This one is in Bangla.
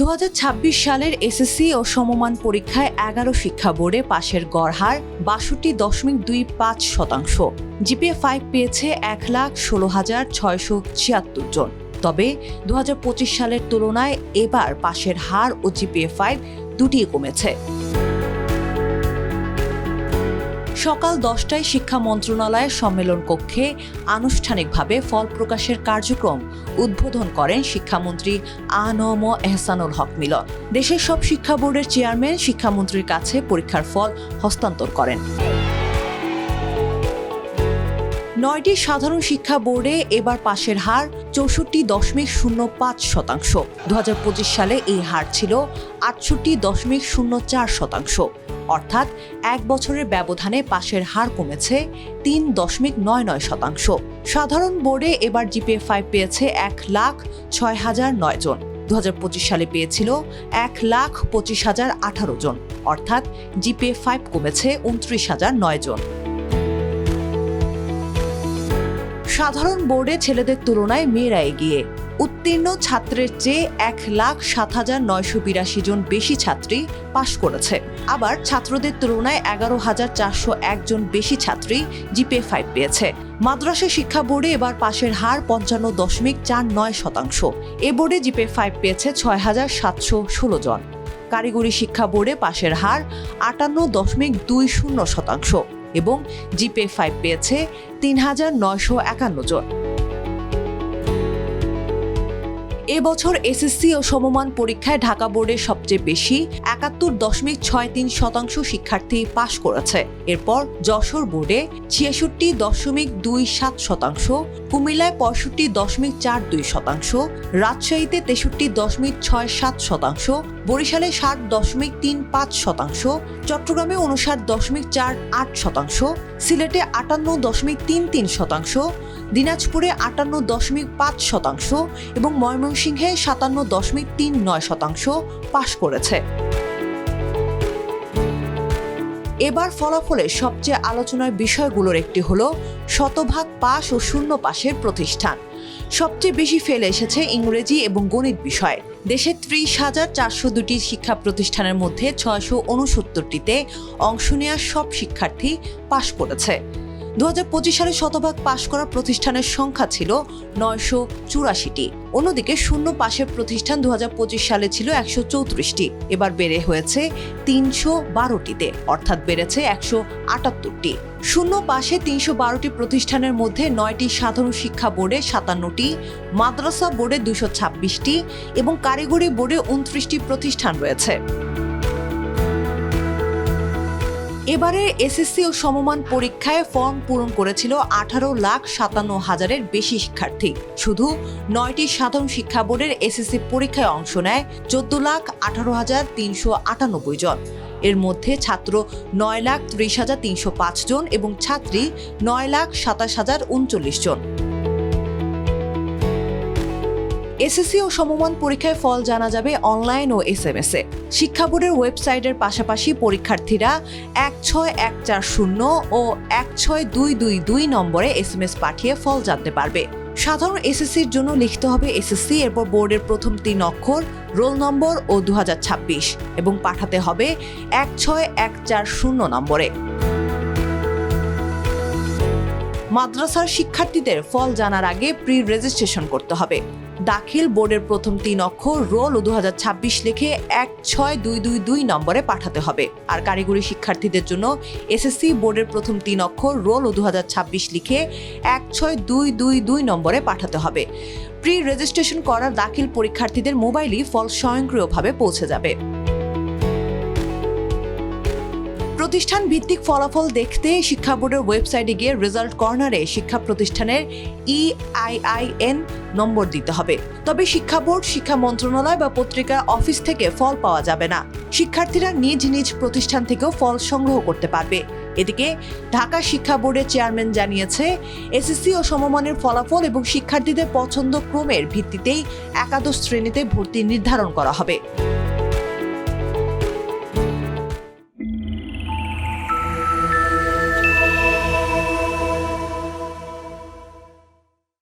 2026 সালের এসএসসি ও সমমান পরীক্ষায় 11 শিক্ষা বোর্ডে পাশের গড় হার 62.25%। জিপিএ 5 পেয়েছে 1,16,676 জন। তবে 2025 সালের তুলনায় এবার পাশের হার ও জিপিএ 5 দুটিই কমেছে। সকাল 10টায় শিক্ষা মন্ত্রণালয়ের সম্মেলন কক্ষে আনুষ্ঠানিকভাবে ফল প্রকাশের কার্যক্রম উদ্বোধন করেন শিক্ষামন্ত্রী আ.ন.ম এহসানুল হক মিলন। দেশের সব শিক্ষা বোর্ডের চেয়ারম্যান শিক্ষামন্ত্রীর কাছে পরীক্ষার ফল হস্তান্তর করেন। 9টি সাধারণ শিক্ষা বোর্ডে এবার পাশের হার 64.05%। 2025 সালে এই হার ছিল 68.04%। অর্থাৎ এক বছরের ব্যবধানে পাশের হার কমেছে 3.99%। সাধারণ বোর্ডে এবার জিপিএ 5 পেয়েছে 1,06,009 জন। 2025 সালে পেয়েছিল 1,25,018 জন। অর্থাৎ জিপিএ 5 কমেছে 29,009 জন। সাধারণ বোর্ডে ছেলেদের তুলনায় মেয়েরা এগিয়ে। উত্তীর্ণ ছাত্রের চেয়ে 1,07,982 জন বেশি ছাত্রী পাশ করেছে। আবার ছাত্রদের তুলনায় 11,401 জন বেশি ছাত্রী জিপিএ 5 পেয়েছে। মাদ্রাসা শিক্ষা বোর্ডে এবার পাশের হার 55.49%। এ বোর্ডে জিপিএ 5 পেয়েছে 6,716 জন। কারিগরি শিক্ষা বোর্ডে পাশের হার 58.20% এবং জিপিএ 5 পেয়েছে 3,951 জন। এবছর এসএসসি ও সমমান পরীক্ষায় ঢাকা বোর্ডের সবচেয়ে বেশি 71.63% শিক্ষার্থী পাশ করেছে। এরপর যশোর বোর্ডে 66.27%, কুমিল্লায় 65.42%, রাজশাহীতে 63.67%, বরিশালে 60.35%, চট্টগ্রামে 59.48%, সিলেটে 58.33%, দিনাজপুরে 58.5% এবং ময়মনসিংহে 57.39% পাশ করেছে। এবার ফলাফলের সবচেয়ে আলোচনার বিষয়গুলোর একটি হলো শতভাগ পাস ও শূন্য পাশের প্রতিষ্ঠান। সবচেয়ে বেশি ফেল এসেছে ইংরেজি এবং গণিত বিষয়ে। দেশে 30,402টি শিক্ষা প্রতিষ্ঠানের মধ্যে 669টিতে অংশ নেওয়া সব শিক্ষার্থী পাশ করেছে। 2025 সালে শতভাগ পাশ করা প্রতিষ্ঠানের সংখ্যা ছিল 984টি। অন্যদিকে শূন্য পাশের প্রতিষ্ঠান 2025 সালে ছিল 134টি। এবার বেড়ে হয়েছে 312টিতে, অর্থাৎ বেড়েছে 178টি। শূন্য পাশে 312টি প্রতিষ্ঠানের মধ্যে 9টি সাধারণ শিক্ষা বোর্ডে 57টি, মাদ্রাসা বোর্ডে 226টি এবং কারিগরি বোর্ডে 29টি প্রতিষ্ঠান রয়েছে। এবারে এসএসসি ও সমমান পরীক্ষায় ফর্ম পূরণ করেছিল 18,57,000-এর বেশি শিক্ষার্থী। শুধু 9টি সাধারণ শিক্ষা বোর্ডের এসএসসি পরীক্ষায় অংশ নেয় 14,18,398 জন। এর মধ্যে ছাত্র 9,30,305 জন এবং ছাত্রী 9,27,039 জন। এসএসসি ও সমমান পরীক্ষায় ফল জানা যাবে অনলাইন ও এসএমএস-এ। শিক্ষা বোর্ডের ওয়েবসাইটের পাশাপাশি পরীক্ষার্থীরা 16140 ও 16222 নম্বরে এসএমএস পাঠিয়ে ফল জানতে পারবে। সাধারণ এসএসসির জন্য লিখতে হবে এসএসসি, এরপর বোর্ডের প্রথম 3 অক্ষর, রোল নম্বর ও 2026 এবং পাঠাতে হবে 16140 নম্বরে। মাদ্রাসার শিক্ষার্থীদের ফল জানার আগে প্রি রেজিস্ট্রেশন করতে হবে। দাখিল বোর্ডের প্রথম 3 অক্ষর, রোল ও 2026 লিখে 16222 নম্বরে পাঠাতে হবে। আর কারিগরি শিক্ষার্থীদের জন্য এসএসসি বোর্ডের প্রথম 3 অক্ষর, রোল ও 2026 লিখে 16222 নম্বরে পাঠাতে হবে। প্রি রেজিস্ট্রেশন করা দাখিল পরীক্ষার্থীদের মোবাইলই ফল স্বয়ংক্রিয়ভাবে পৌঁছে যাবে। প্রতিষ্ঠান ভিত্তিক ফলাফল দেখতে শিক্ষা বোর্ডের ওয়েবসাইটে গিয়ে রেজাল্ট কর্নারে শিক্ষা প্রতিষ্ঠানের EIIN নম্বর দিতে হবে। তবে শিক্ষা বোর্ড, শিক্ষা মন্ত্রণালয় বা পত্রিকার অফিস থেকে ফল পাওয়া যাবে না। শিক্ষার্থীরা নিজ নিজ প্রতিষ্ঠান থেকেও ফল সংগ্রহ করতে পারবে। এদিকে ঢাকা শিক্ষা বোর্ডের চেয়ারম্যান জানিয়েছে, এসএসসি ও সমমানের ফলাফল এবং শিক্ষার্থীদের পছন্দ ক্রমের ভিত্তিতেই একাদশ শ্রেণীতে ভর্তি নির্ধারণ করা হবে।